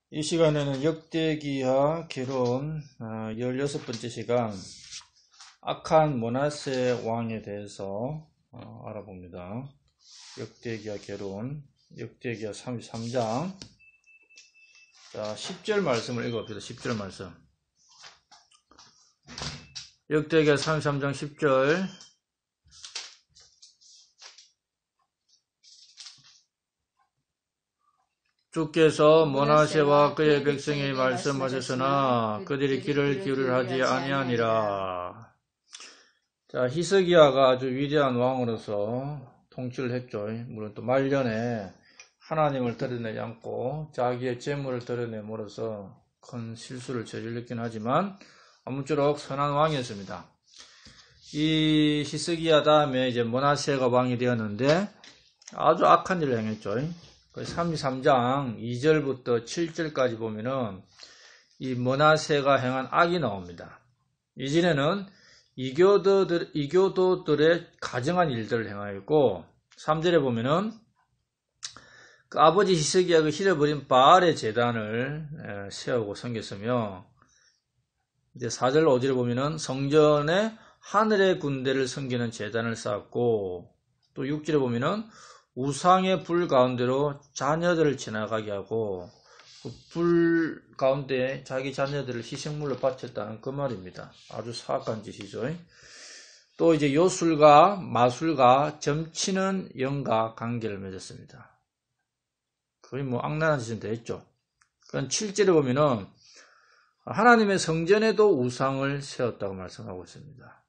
이 시간에는 역대기하 개론 16번째 시간 악한 므낫세 왕에 대해서 알아봅니다. 역대기하 개론 역대기하 33장 자 10절 말씀을 읽어봅시다. 10절 말씀 역대기하 33장 10절 주께서 므낫세와 그의 백성에게 말씀하셨으나 그들이 귀를 기울이려 하지 아니하니라. 자, 히스기야가 아주 위대한 왕으로서 통치를 했죠. 물론 또 말년에 하나님을 드러내지 않고 자기의 재물을 드러내므로써 큰 실수를 저질렀긴 하지만 아무쪼록 선한 왕이었습니다. 이 히스기야 다음에 이제 므낫세가 왕이 되었는데 아주 악한 일을 행했죠. 33장 2절부터 7절까지 보면은 이 므낫세가 행한 악이 나옵니다. 이전에는 이교도들의 가정한 일들을 행하였고 3절에 보면은 그 아버지 히스기야가 잃어버린 바알의 제단을 세우고 섬겼으며 이제 4절 5절에 보면은 성전에 하늘의 군대를 섬기는 제단을 쌓았고 또 6절에 보면은 우상의 불 가운데로 자녀들을 지나가게 하고 그 불 가운데 자기 자녀들을 희생물로 바쳤다는 그 말입니다. 아주 사악한 짓이죠. 또 이제 요술가, 마술가, 점치는 영과 관계를 맺었습니다. 거의 뭐 악랄한 짓은 됐죠. 그건 7절에 보면은 하나님의 성전에도 우상을 세웠다고 말씀하고 있습니다.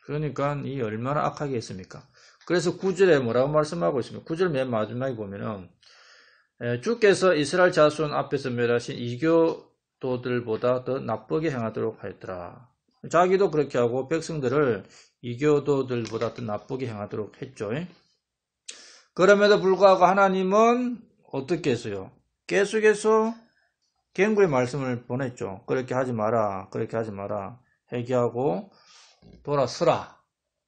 그러니까 이 얼마나 악하게 했습니까? 그래서 9절에 뭐라고 말씀하고 있습니까? 9절 맨 마지막에 보면은 주께서 이스라엘 자손 앞에서 멸하신 이교도들보다 더 나쁘게 행하도록 하였더라. 자기도 그렇게 하고 백성들을 이교도들보다 더 나쁘게 행하도록 했죠. 그럼에도 불구하고 하나님은 어떻게 했어요? 계속해서 경고의 말씀을 보냈죠. 그렇게 하지 마라. 그렇게 하지 마라. 회개하고 돌아서라.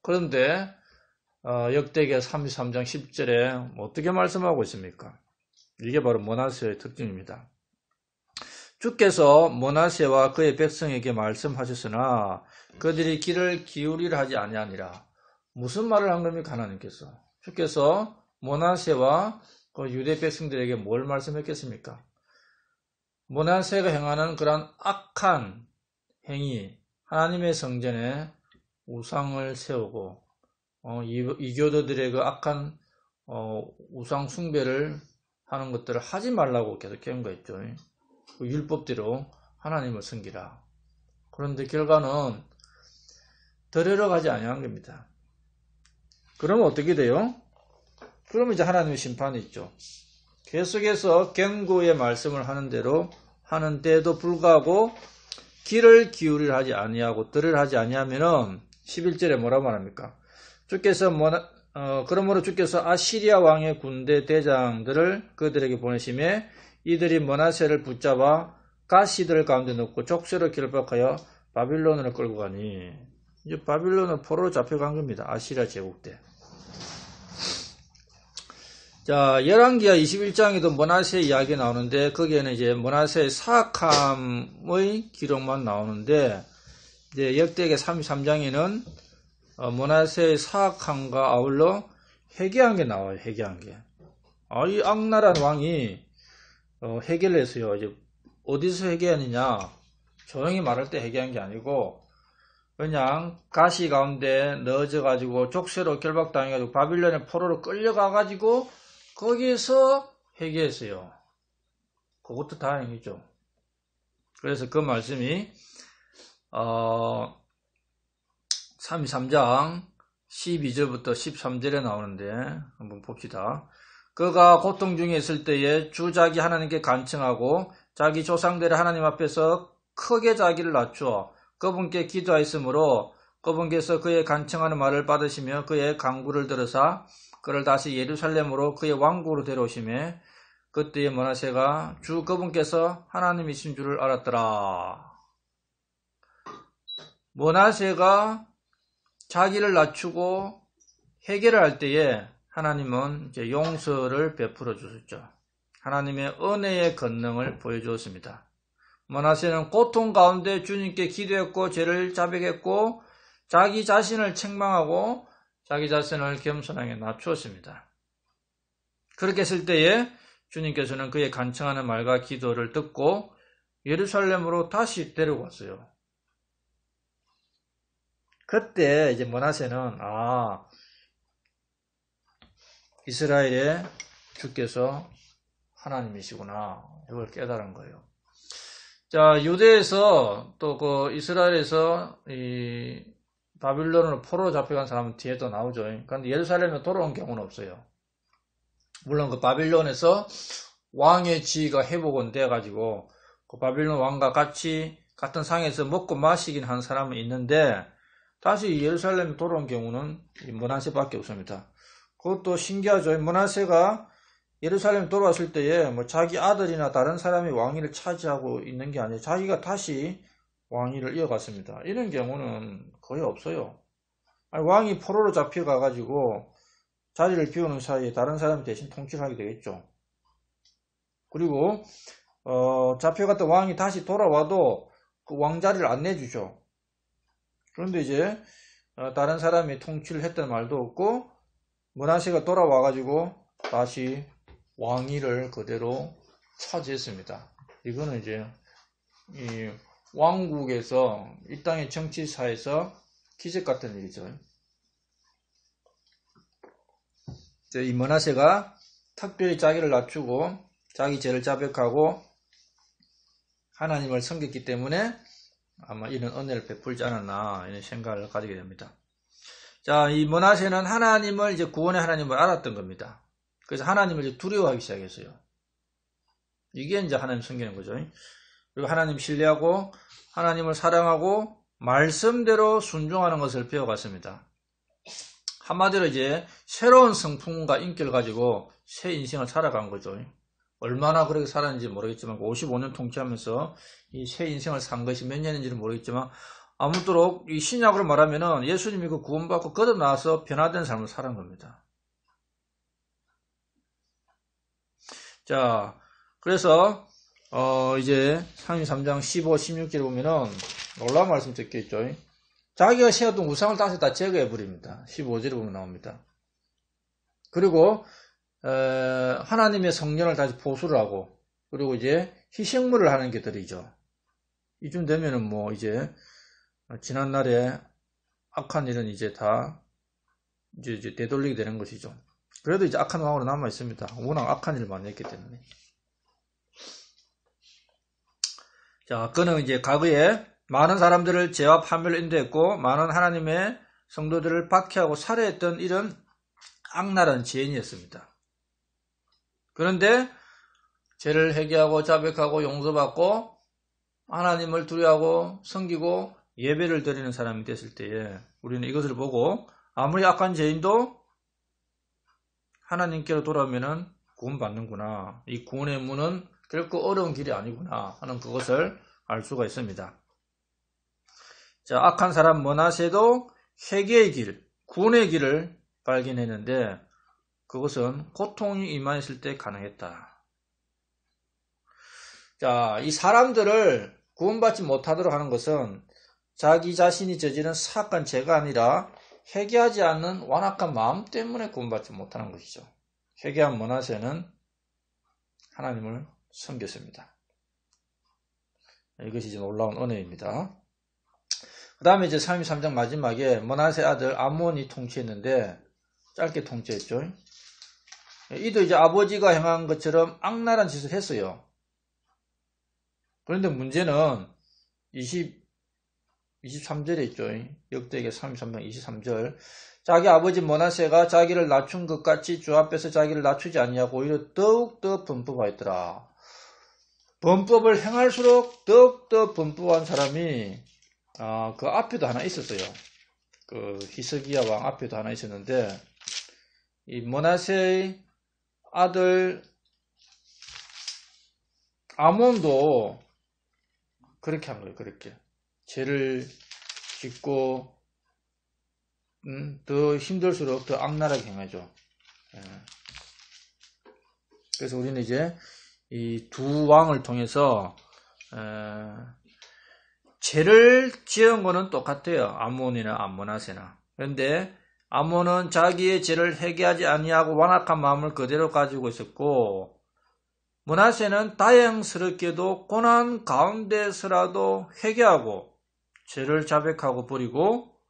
그런데 역대기하 33장 10절에 어떻게 말씀하고 있습니까? 이게 바로 므낫세의 특징입니다. 주께서 므낫세와 그의 백성에게 말씀하셨으나 그들이 귀를 기울이려 하지 아니하니라. 무슨 말을 한 겁니까? 하나님께서. 주께서 므낫세와 그 유대 백성들에게 뭘 말씀했겠습니까? 므낫세가 행하는 그런 악한 행위, 하나님의 성전에 우상을 세우고 이교도들의 그 악한 우상 숭배를 하는 것들을 하지 말라고 계속 경고했죠. 그 율법대로 하나님을 섬기라. 그런데 결과는 들으러 가지 아니한 겁니다. 그러면 어떻게 돼요? 그러면 이제 하나님의 심판이 있죠. 계속해서 경고의 말씀을 하는 대로 하는데도 불구하고 귀를 기울이려 하지 아니하고 들으려 하지 아니하면은 11절에 뭐라고 말합니까? 그러므로 주께서 아시리아 왕의 군대 대장들을 그들에게 보내심에 이들이 므낫세를 붙잡아 가시들 가운데 넣고 족쇄로 결박하여 바빌론으로 끌고 가니 이제 바빌론은 포로로 잡혀간 겁니다. 아시리아 제국 때. 자, 열왕기하 21장에도 므낫세 이야기 나오는데 거기에는 이제 므낫세의 사악함의 기록만 나오는데 이제 역대기 33장에는 므낫세의 사악함과 아울러 회개한 게 나와요. 회개한 게. 이 악랄한 왕이 회개를 했어요. 이제 어디서 회개하느냐? 조용히 말할 때 회개한 게 아니고 그냥 가시 가운데 넣어져 가지고 족쇄로 결박당해 가지고 바빌론의 포로로 끌려가 가지고 거기에서 회개했어요. 그것도 다행이죠. 그래서 그 말씀이 33장 12절부터 13절에 나오는데 한번 봅시다. 그가 고통 중에 있을 때에 주 자기 하나님께 간청하고 자기 조상들의 하나님 앞에서 크게 자기를 낮추어 그분께 기도하였으므로 그분께서 그의 간청하는 말을 받으시며 그의 간구를 들으사 그를 다시 예루살렘으로 그의 왕국으로 데려오시매 그때의 므낫세가 주 그분께서 하나님이신 줄을 알았더라. 므낫세가 자기를 낮추고 회개를 할 때에 하나님은 이제 용서를 베풀어 주셨죠. 하나님의 은혜의 권능을 보여주었습니다. 므낫세는 고통 가운데 주님께 기도했고 죄를 자백했고 자기 자신을 책망하고 자기 자신을 겸손하게 낮추었습니다. 그렇게 했을 때에 주님께서는 그의 간청하는 말과 기도를 듣고 예루살렘으로 다시 데려왔어요. 그때 이제 므낫세는 이스라엘의 주께서 하나님이시구나 이걸 깨달은 거예요. 자, 유대에서 또 그 이스라엘에서 이 바빌론으로 포로로 잡혀간 사람은 뒤에 또 나오죠. 그런데 예루살렘에 돌아온 경우는 없어요. 물론 그 바빌론에서 왕의 지위가 회복은 돼가지고 그 바빌론 왕과 같이 같은 상에서 먹고 마시긴 한 사람은 있는데 다시 예루살렘에 돌아온 경우는 이 므낫세밖에 없습니다. 그것도 신기하죠. 므낫세가 예루살렘에 돌아왔을 때에 뭐 자기 아들이나 다른 사람이 왕위를 차지하고 있는 게 아니에요. 자기가 다시 왕위를 이어갔습니다. 이런 경우는 거의 없어요. 왕이 포로로 잡혀가가지고 자리를 비우는 사이에 다른 사람이 대신 통치를 하게 되겠죠. 그리고 잡혀갔던 왕이 다시 돌아와도 그 왕자리를 안 내주죠. 그런데 이제 다른 사람이 통치를 했던 말도 없고 므낫세가 돌아와가지고 다시 왕위를 그대로 차지했습니다. 이거는 이제 이 왕국에서 이 땅의 정치사에서 기적 같은 일이죠. 이 므낫세가 특별히 자기를 낮추고 자기 죄를 자백하고 하나님을 섬겼기 때문에 아마 이런 은혜를 베풀지 않았나 이런 생각을 가지게 됩니다. 자, 이 므낫세는 하나님을 이제 구원의 하나님을 알았던 겁니다. 그래서 하나님을 이제 두려워하기 시작했어요. 이게 이제 하나님 섬기는 거죠. 그리고 하나님 신뢰하고 하나님을 사랑하고 말씀대로 순종하는 것을 배워갔습니다. 한마디로 이제 새로운 성품과 인격을 가지고 새 인생을 살아간 거죠. 얼마나 그렇게 살았는지 모르겠지만 55년 통치하면서 이 새 인생을 산 것이 몇 년인지는 모르겠지만 아무쪼록 이 신약으로 말하면은 예수님이 그 구원받고 거듭나와서 변화된 삶을 살은 겁니다. 자, 그래서 이제 33장 15, 16절에 보면은 놀라운 말씀 적혀 있죠. 자기가 세웠던 우상을 다시 다 제거해 버립니다. 15절에 보면 나옵니다. 그리고 하나님의 성전을 다시 보수를 하고 그리고 이제 희생물을 하는 게 들이죠. 이쯤 되면은 뭐 이제 지난날에 악한 일은 이제 다 이제 되돌리게 되는 것이죠. 그래도 이제 악한 왕으로 남아 있습니다. 워낙 악한 일을 많이 했기 때문에. 자, 그는 이제 과거에 많은 사람들을 죄와 파멸로 인도했고 많은 하나님의 성도들을 박해하고 살해했던 이런 악랄한 죄인이었습니다. 그런데 죄를 회개하고 자백하고 용서받고 하나님을 두려워하고 섬기고 예배를 드리는 사람이 됐을 때에 우리는 이것을 보고 아무리 악한 죄인도 하나님께로 돌아오면은 구원받는구나. 이 구원의 문은 결코 어려운 길이 아니구나 하는 그것을 알 수가 있습니다. 자, 악한 사람 므낫세도 회개의 길, 구원의 길을 발견했는데 그것은 고통이 임하였을 때 가능했다. 자, 이 사람들을 구원받지 못하도록 하는 것은 자기 자신이 저지른 사악한 죄가 아니라 회개하지 않는 완악한 마음 때문에 구원받지 못하는 것이죠. 회개한 므낫세는 하나님을 섬겼습니다. 이것이 이제 놀라운 은혜입니다. 그 다음에 이제 33장 마지막에 므낫세 아들 아몬이 통치했는데 짧게 통치했죠. 이도 이제 아버지가 행한 것처럼 악랄한 짓을 했어요. 그런데 문제는 23절에 있죠. 역대기 33장 23절. 자기 아버지 므낫세가 자기를 낮춘 것 같이 주 앞에서 자기를 낮추지 아니하고 오히려 더욱더 범법하였더라. 범법을 행할수록 더욱더 범법한 사람이 그 앞에도 하나 있었어요. 그 히스기야 왕 앞에도 하나 있었는데 이 므낫세의 아들 아몬도 그렇게 한 거예요. 그렇게 죄를 짓고 더 힘들수록 더 악랄하게 행하죠. 그래서 우리는 이제 이 두 왕을 통해서 죄를 지은 거는 똑같아요. 아몬이나 암므나세나. 그런데 아몬은 자기의 죄를 회개하지 아니하고 완악한 마음을 그대로 가지고 있었고, 므나세는 다행스럽게도 고난 가운데서라도 회개하고 죄를 자백하고 버리고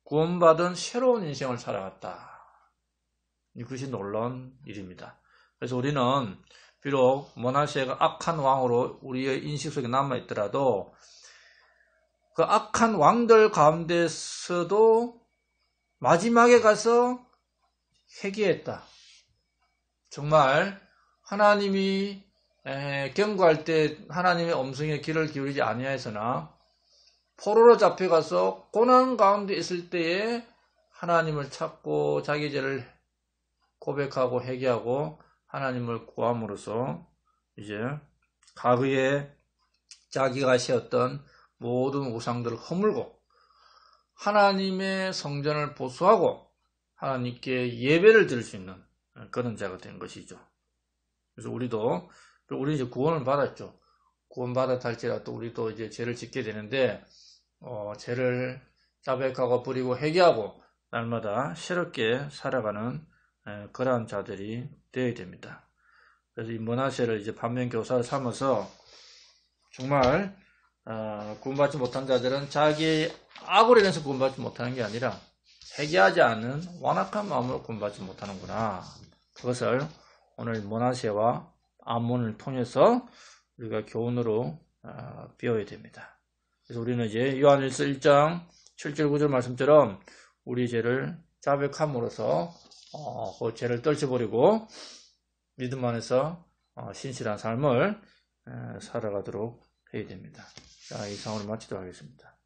구원받은 새로운 인생을 살아갔다. 이것이 놀라운 일입니다. 그래서 우리는 비록 므나세가 악한 왕으로 우리의 인식 속에 남아있더라도 그 악한 왕들 가운데서도 마지막에 가서 회개했다. 정말 하나님이 경고할 때 하나님의 음성에 귀를 기울이지 아니하였으나 포로로 잡혀가서 고난 가운데 있을 때에 하나님을 찾고 자기 죄를 고백하고 회개하고 하나님을 구함으로써 이제 과거에 자기가 세웠던 모든 우상들을 허물고 하나님의 성전을 보수하고 하나님께 예배를 드릴 수 있는 그런 자가 된 것이죠. 그래서 우리 이제 구원을 받았죠. 구원받았다 할지라도 우리도 이제 죄를 짓게 되는데, 죄를 자백하고 버리고 회개하고 날마다 새롭게 살아가는 그러한 자들이 되어야 됩니다. 그래서 이 므나세를 이제 반면교사를 삼아서 정말 구원받지 못한 자들은 자기 악으로 인해서 구원받지 못하는 게 아니라 회개하지 않는 완악한 마음으로 구원받지 못하는구나. 그것을 오늘 므나세와 암몬을 통해서 우리가 교훈으로 배워야 됩니다. 그래서 우리는 이제 요한일서 1장 7절 9절 말씀처럼 우리 죄를 자백함으로써 그 죄를 떨쳐버리고 믿음 안에서 신실한 삶을 살아가도록 해야 됩니다. 자, 이상으로 마치도록 하겠습니다.